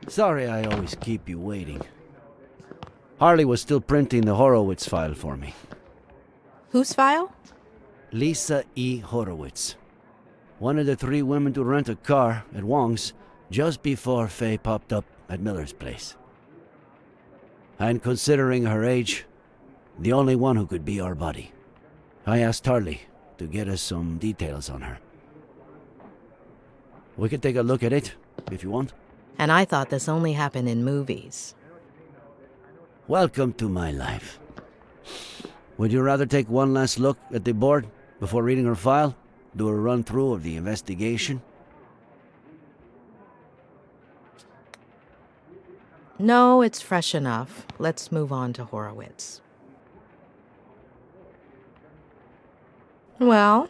Sorry I always keep you waiting. Harley was still printing the Horowitz file for me. Whose file? Lisa E. Horowitz. One of the 3 women to rent a car at Wong's just before Faye popped up at Miller's place. And considering her age, the only one who could be our buddy. I asked Harley to get us some details on her. We could take a look at it, if you want. And I thought this only happened in movies. Welcome to my life. Would you rather take one last look at the board before reading her file? Do a run-through of the investigation? No, it's fresh enough. Let's move on to Horowitz. Well,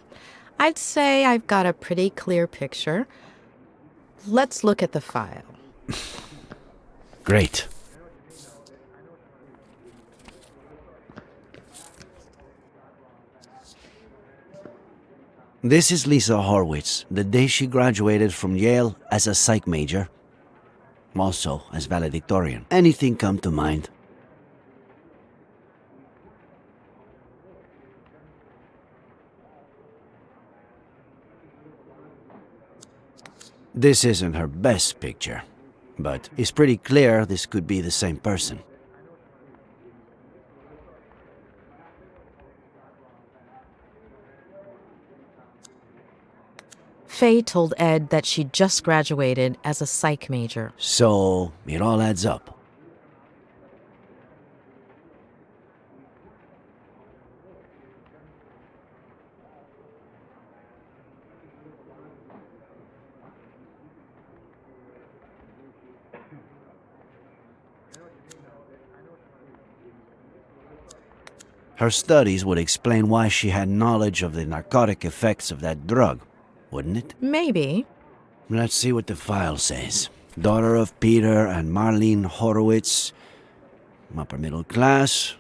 I'd say I've got a pretty clear picture. Let's look at the file. Great. This is Lisa Horowitz, the day she graduated from Yale as a psych major. Also as valedictorian. Anything come to mind? This isn't her best picture, but it's pretty clear this could be the same person. Faye told Ed that she just graduated as a psych major. So, it all adds up. Her studies would explain why she had knowledge of the narcotic effects of that drug, wouldn't it? Maybe. Let's see what the file says. Daughter of Peter and Marlene Horowitz. Upper middle class.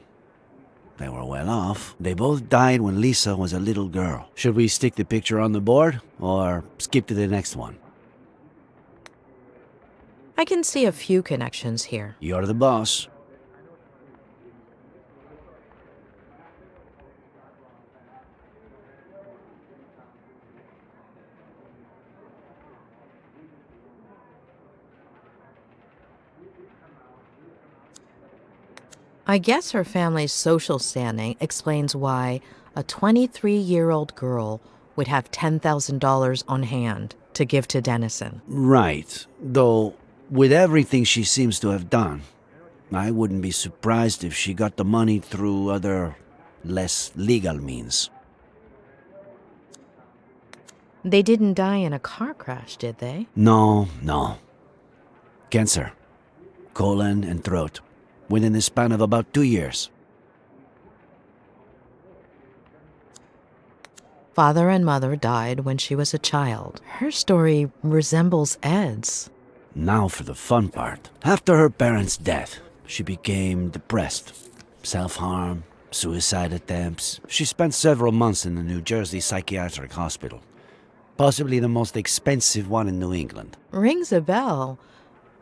They were well off. They both died when Lisa was a little girl. Should we stick the picture on the board or skip to the next one? I can see a few connections here. You're the boss. I guess her family's social standing explains why a 23-year-old girl would have $10,000 on hand to give to Dennison. Right. Though, with everything she seems to have done, I wouldn't be surprised if she got the money through other, less legal means. They didn't die in a car crash, did they? No. Cancer. Colon and throat. Within the span of about 2 years. Father and mother died when she was a child. Her story resembles Ed's. Now for the fun part. After her parents' death, she became depressed. Self-harm, suicide attempts. She spent several months in the New Jersey Psychiatric Hospital. Possibly the most expensive one in New England. Rings a bell.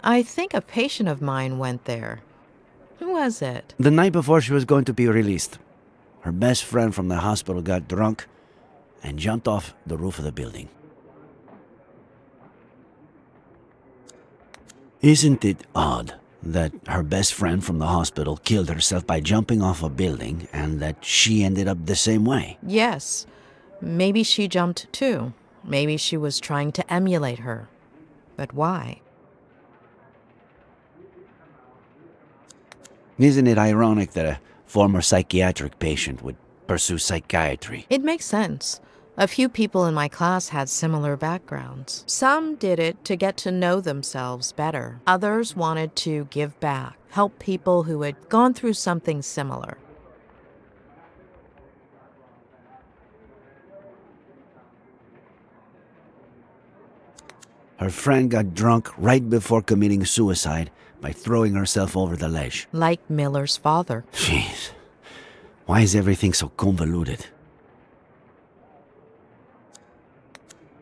I think a patient of mine went there. Who was it? The night before she was going to be released, her best friend from the hospital got drunk and jumped off the roof of the building. Isn't it odd that her best friend from the hospital killed herself by jumping off a building and that she ended up the same way? Yes. Maybe she jumped too. Maybe she was trying to emulate her. But why? Isn't it ironic that a former psychiatric patient would pursue psychiatry? It makes sense. A few people in my class had similar backgrounds. Some did it to get to know themselves better. Others wanted to give back, help people who had gone through something similar. Her friend got drunk right before committing suicide by throwing herself over the ledge. Like Miller's father. Jeez. Why is everything so convoluted?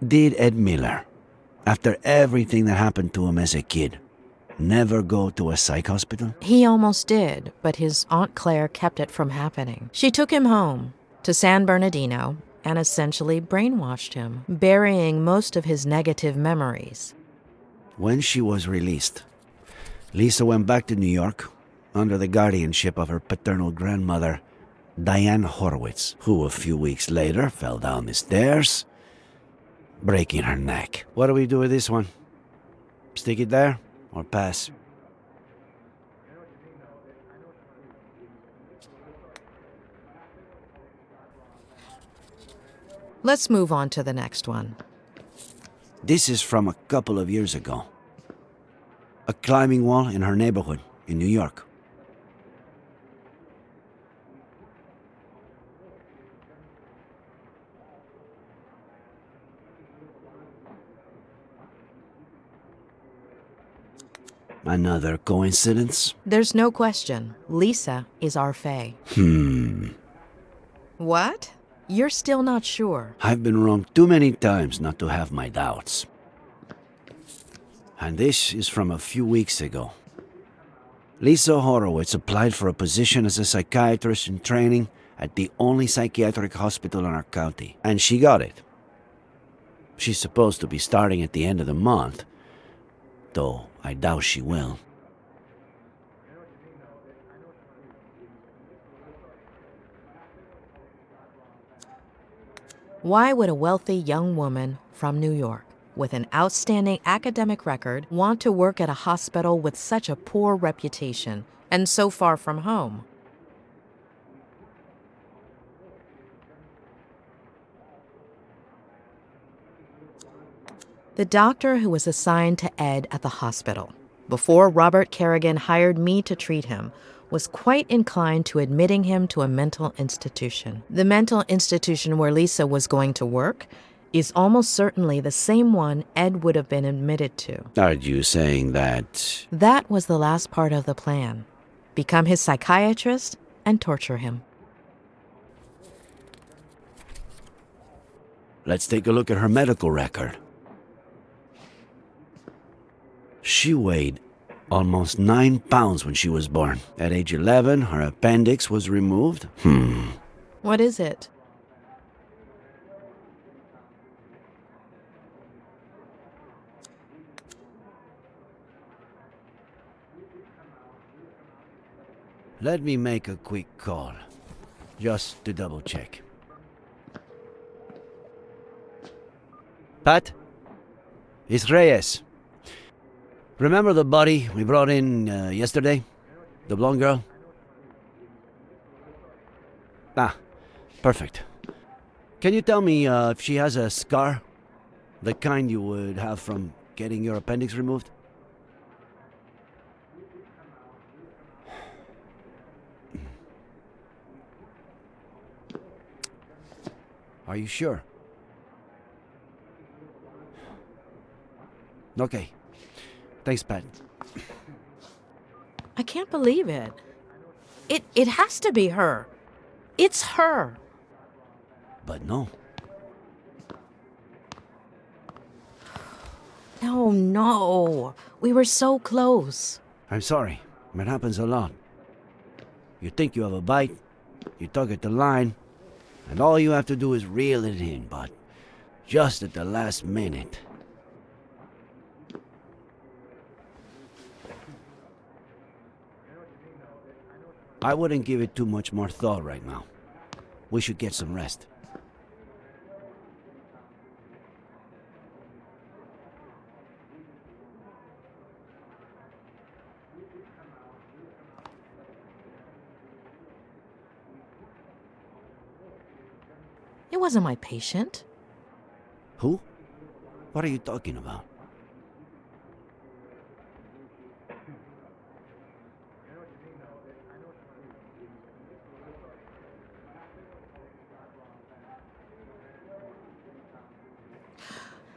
Did Ed Miller, after everything that happened to him as a kid, never go to a psych hospital? He almost did, but his Aunt Claire kept it from happening. She took him home to San Bernardino and essentially brainwashed him, burying most of his negative memories. When she was released, Lisa went back to New York under the guardianship of her paternal grandmother, Diane Horowitz, who a few weeks later fell down the stairs, breaking her neck. What do we do with this one? Stick it there or pass? Let's move on to the next one. This is from a couple of years ago. A climbing wall in her neighborhood in New York. Another coincidence? There's no question. Lisa is our Fae. What? You're still not sure. I've been wrong too many times not to have my doubts. And this is from a few weeks ago. Lisa Horowitz applied for a position as a psychiatrist in training at the only psychiatric hospital in our county, and she got it. She's supposed to be starting at the end of the month, though I doubt she will. Why would a wealthy young woman from New York with an outstanding academic record want to work at a hospital with such a poor reputation and so far from home? The doctor who was assigned to Ed at the hospital, before Robert Kerrigan hired me to treat him, was quite inclined to admitting him to a mental institution. The mental institution where Lisa was going to work is almost certainly the same one Ed would have been admitted to. Are you saying that... That was the last part of the plan. Become his psychiatrist and torture him. Let's take a look at her medical record. She weighed almost 9 pounds when she was born. At age 11, her appendix was removed. What is it? Let me make a quick call, just to double check. Pat? It's Reyes. Remember the body we brought in yesterday? The blonde girl? Ah, perfect. Can you tell me if she has a scar? The kind you would have from getting your appendix removed? Are you sure? Okay. Thanks, Pat. I can't believe it. It has to be her. It's her. But no. No. We were so close. I'm sorry. It happens a lot. You think you have a bite, you tug at the line, and all you have to do is reel it in, but just at the last minute. I wouldn't give it too much more thought right now. We should get some rest. It wasn't my patient. Who? What are you talking about?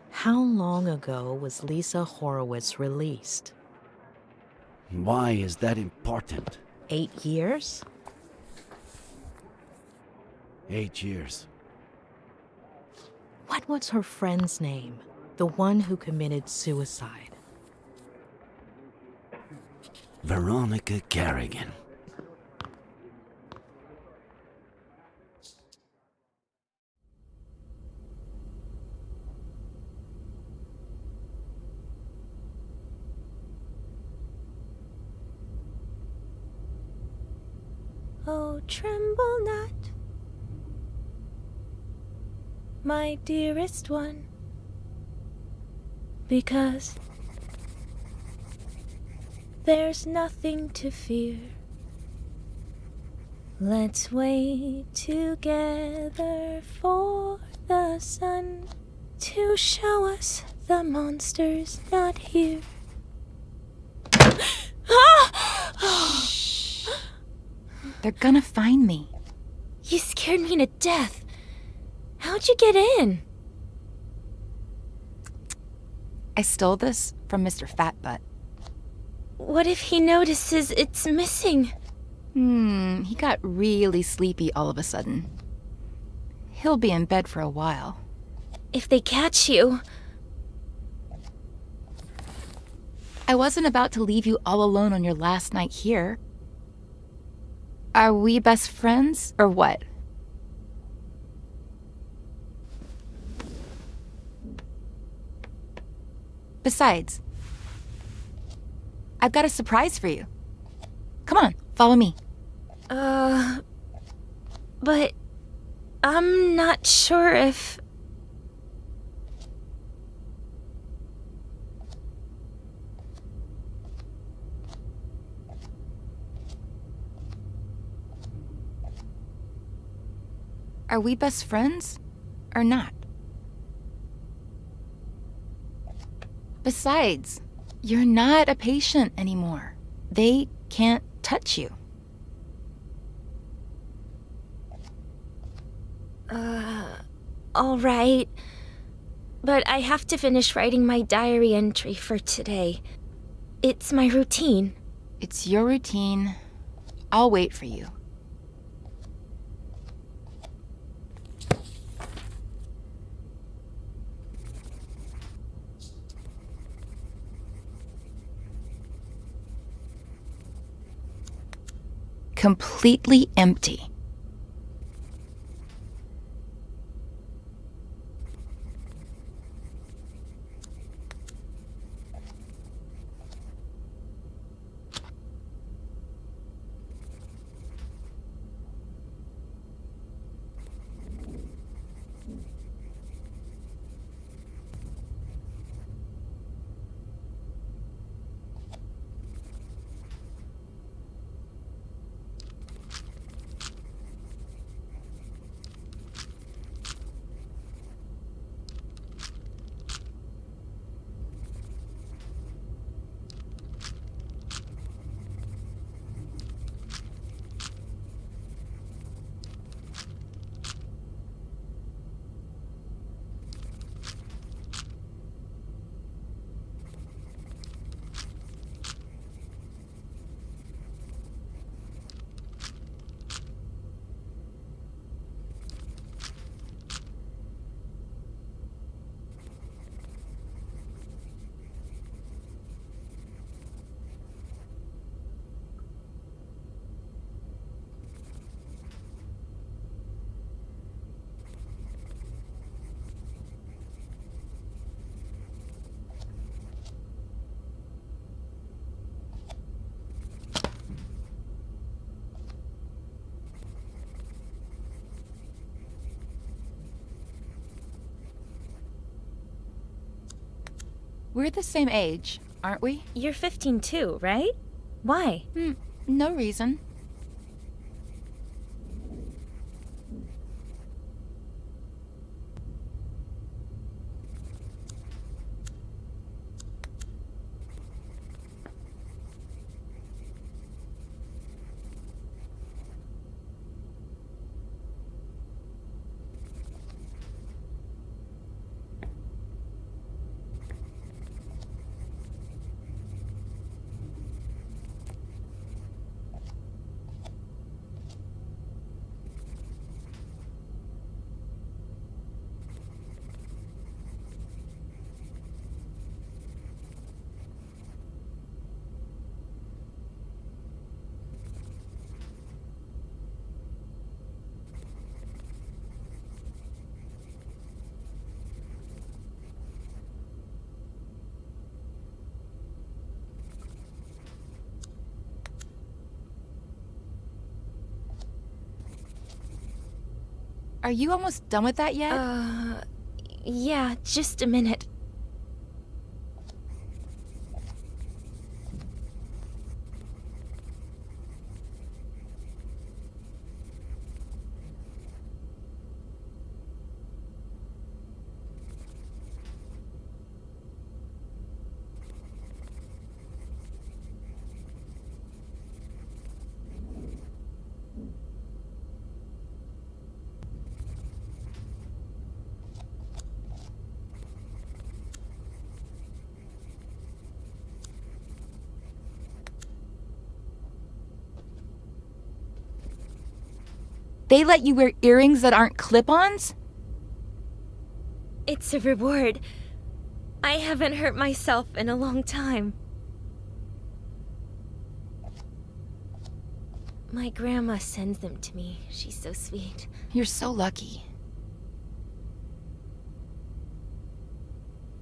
How long ago was Lisa Horowitz released? Why is that important? 8 years? 8 years. What was her friend's name? The one who committed suicide. Veronica Carrigan. Oh, tremble not, my dearest one, because there's nothing to fear. Let's wait together for the sun to show us the monster's not here. Shh. They're gonna find me. You scared me to death. How'd you get in? I stole this from Mr. Fatbutt. What if he notices it's missing? He got really sleepy all of a sudden. He'll be in bed for a while. If they catch you... I wasn't about to leave you all alone on your last night here. Are we best friends, or what? Besides, I've got a surprise for you. Come on, follow me. But I'm not sure if... Are we best friends, or not? Besides, you're not a patient anymore. They can't touch you. All right. But I have to finish writing my diary entry for today. It's my routine. It's your routine. I'll wait for you. Completely empty. We're the same age, aren't we? You're 15 too, right? Why? No reason. Are you almost done with that yet? Yeah, just a minute. They let you wear earrings that aren't clip-ons? It's a reward. I haven't hurt myself in a long time. My grandma sends them to me. She's so sweet. You're so lucky.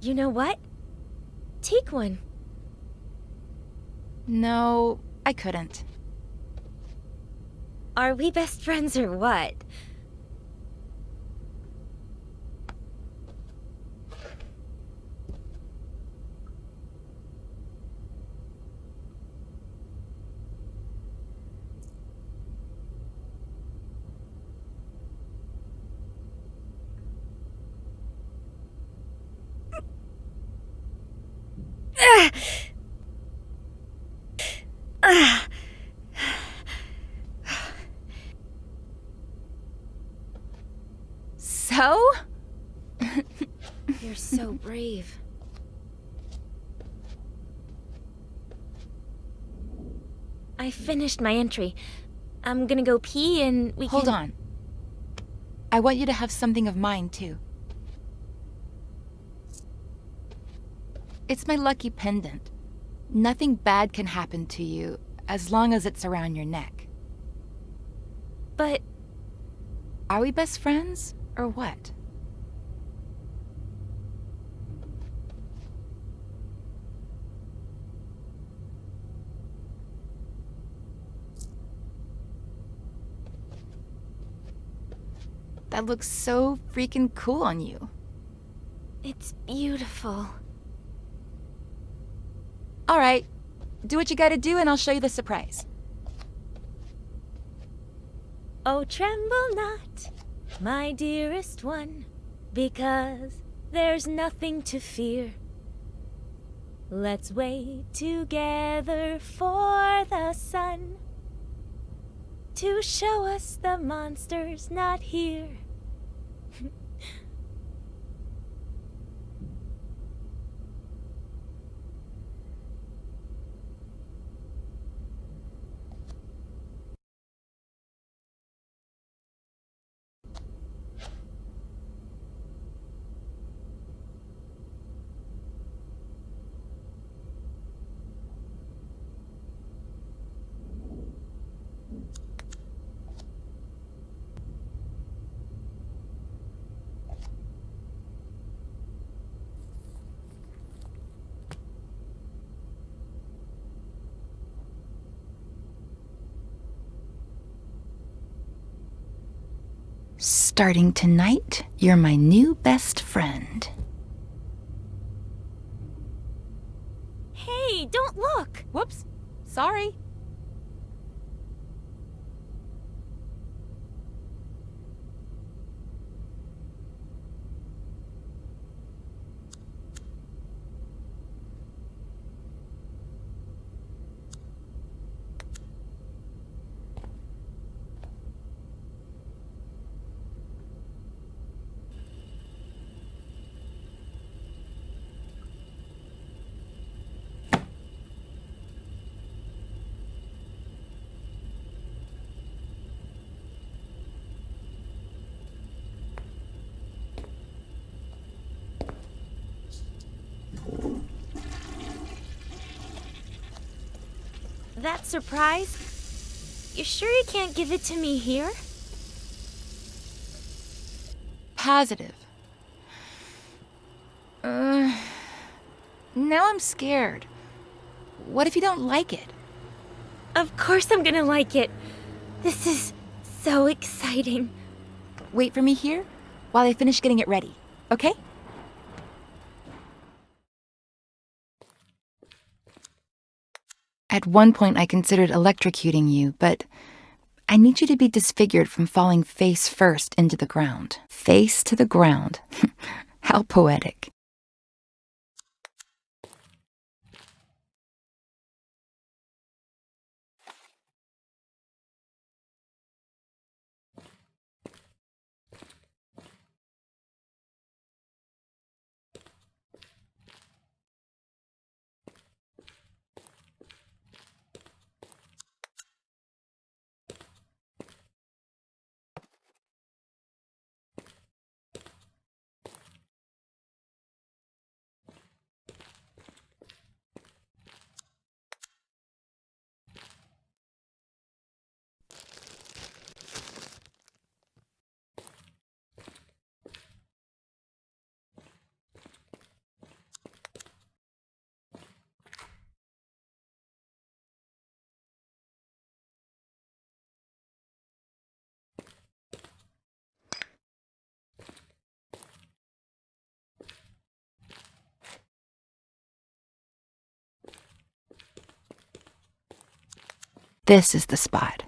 You know what? Take one. No, I couldn't. Are we best friends or what? So? You're so brave. I finished my entry. I'm gonna go pee and we Hold can... on. I want you to have something of mine, too. It's my lucky pendant. Nothing bad can happen to you as long as it's around your neck. But... Are we best friends, or what? That looks so freaking cool on you. it's beautiful. All right, do what you gotta do and I'll show you the surprise. Oh, tremble not, my dearest one, because there's nothing to fear. Let's wait together for the sun to show us the monster's not here. Starting tonight, you're my new best friend. Hey, don't look! Whoops, sorry. That surprise? You sure you can't give it to me here? Positive. Now I'm scared. What if you don't like it? Of course I'm gonna like it. This is so exciting. wait for me here while I finish getting it ready, okay? At one point, I considered electrocuting you, but I need you to be disfigured from falling face first into the ground. Face to the ground. How poetic. This is the spot.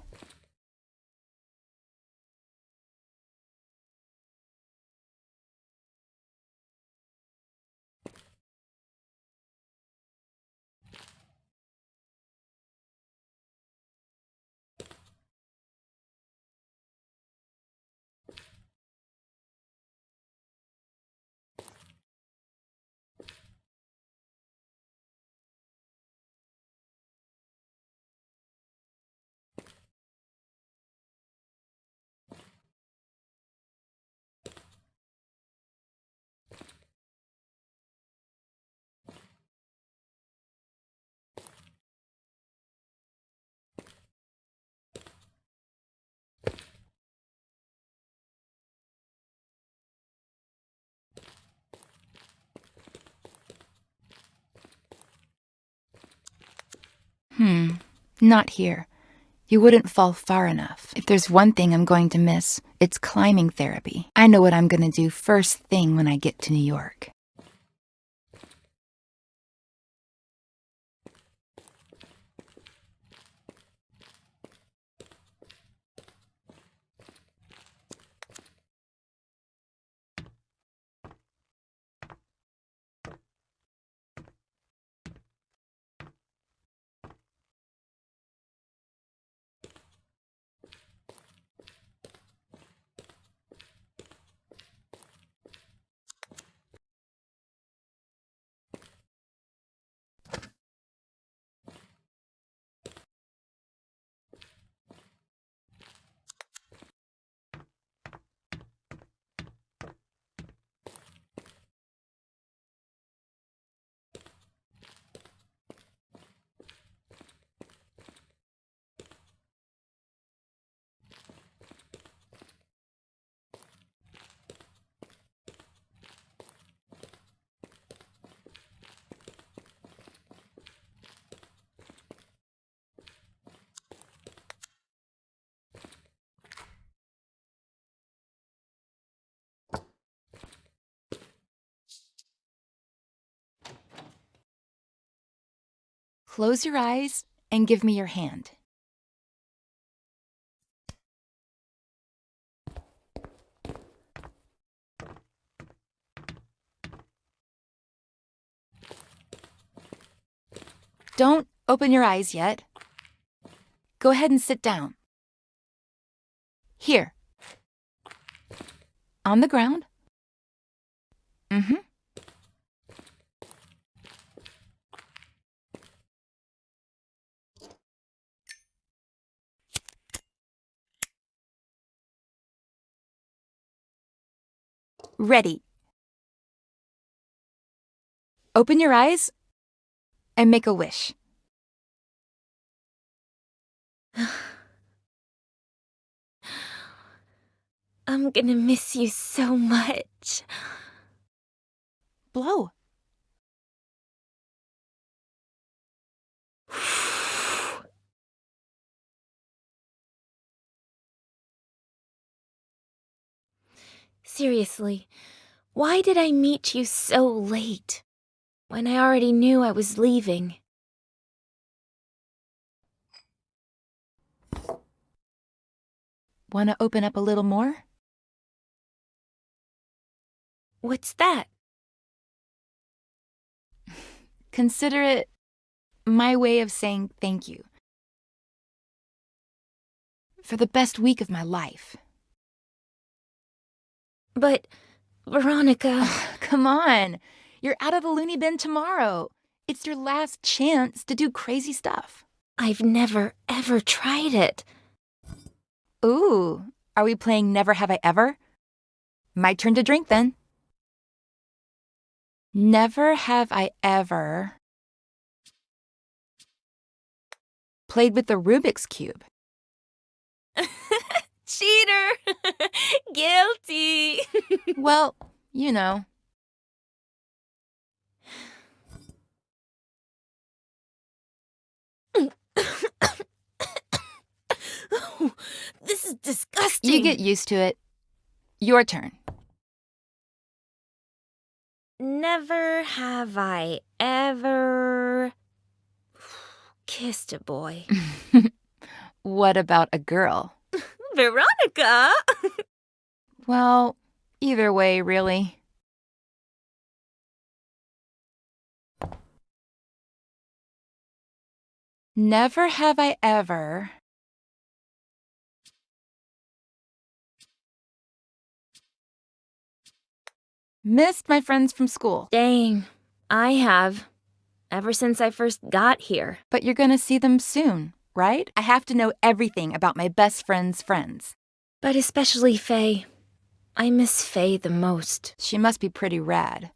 Not here. You wouldn't fall far enough. If there's one thing I'm going to miss, it's climbing therapy. I know what I'm going to do first thing when I get to New York. Close your eyes and give me your hand. Don't open your eyes yet. Go ahead and sit down. Here. On the ground. Ready. Open your eyes and make a wish. I'm gonna miss you so much. Blow. Seriously, why did I meet you so late? When I already knew I was leaving. Want to open up a little more? What's that? Consider it my way of saying thank you for the best week of my life. But, Veronica... Come on. You're out of the loony bin tomorrow. It's your last chance to do crazy stuff. I've never, ever tried it. Ooh, are we playing Never Have I Ever? My turn to drink then. Never have I ever played with the Rubik's Cube. Cheater! Guilty! Well, you know. Oh, this is disgusting. You get used to it. Your turn. Never have I ever kissed a boy. What about a girl? Veronica! Well, either way, really. Never have I ever missed my friends from school. Dang, I have. Ever since I first got here. But you're gonna see them soon, right? I have to know everything about my best friend's friends. But especially Faye. I miss Faye the most. She must be pretty rad.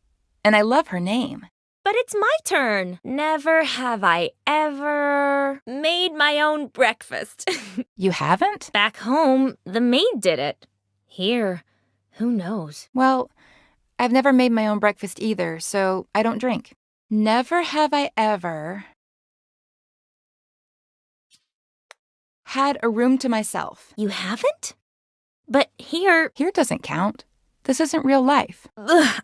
And I love her name. But it's my turn. Never have I ever made my own breakfast. You haven't? Back home, the maid did it. Here, who knows? Well, I've never made my own breakfast either, so I don't drink. Never have I ever had a room to myself. You haven't? But here... Here doesn't count. This isn't real life. Ugh.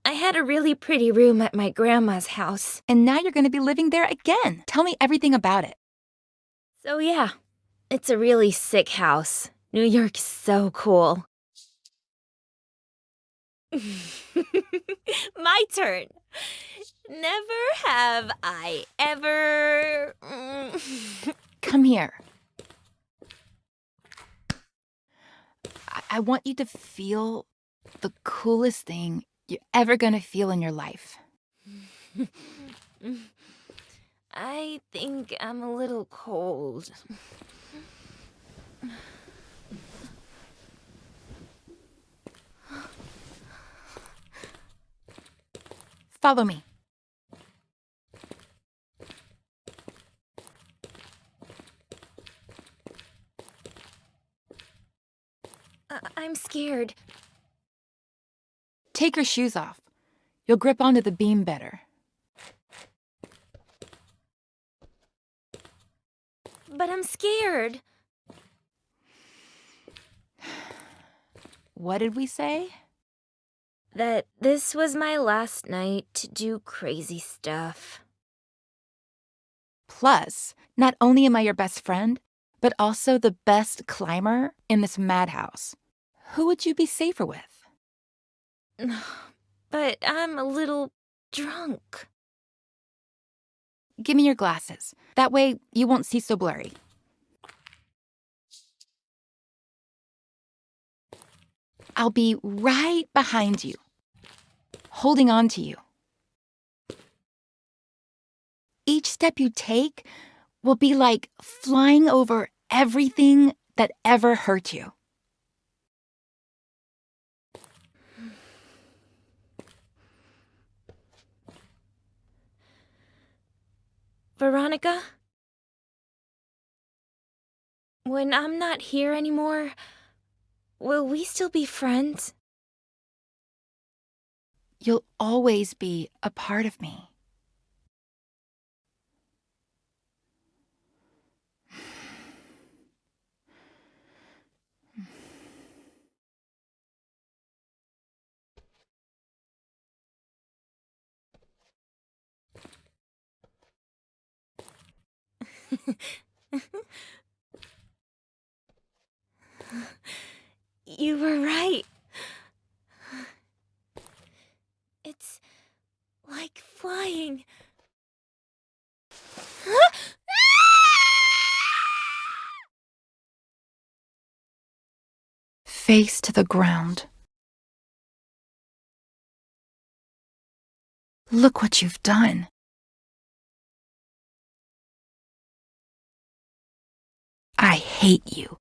I had a really pretty room at my grandma's house. And now you're going to be living there again. Tell me everything about it. So yeah, it's a really sick house. New York is so cool. My turn. Never have I ever... Come here. I want you to feel the coolest thing you're ever going to feel in your life. I think I'm a little cold. Follow me. I'm scared. Take your shoes off. You'll grip onto the beam better. But I'm scared. What did we say? That this was my last night to do crazy stuff. Plus, not only am I your best friend, but also the best climber in this madhouse. Who would you be safer with? But I'm a little drunk. Give me your glasses. That way you won't see so blurry. I'll be right behind you, holding on to you. Each step you take will be like flying over everything that ever hurt you. Veronica? When I'm not here anymore, will we still be friends? You'll always be a part of me. You were right. It's like flying. Face to the ground. Look what you've done. I hate you.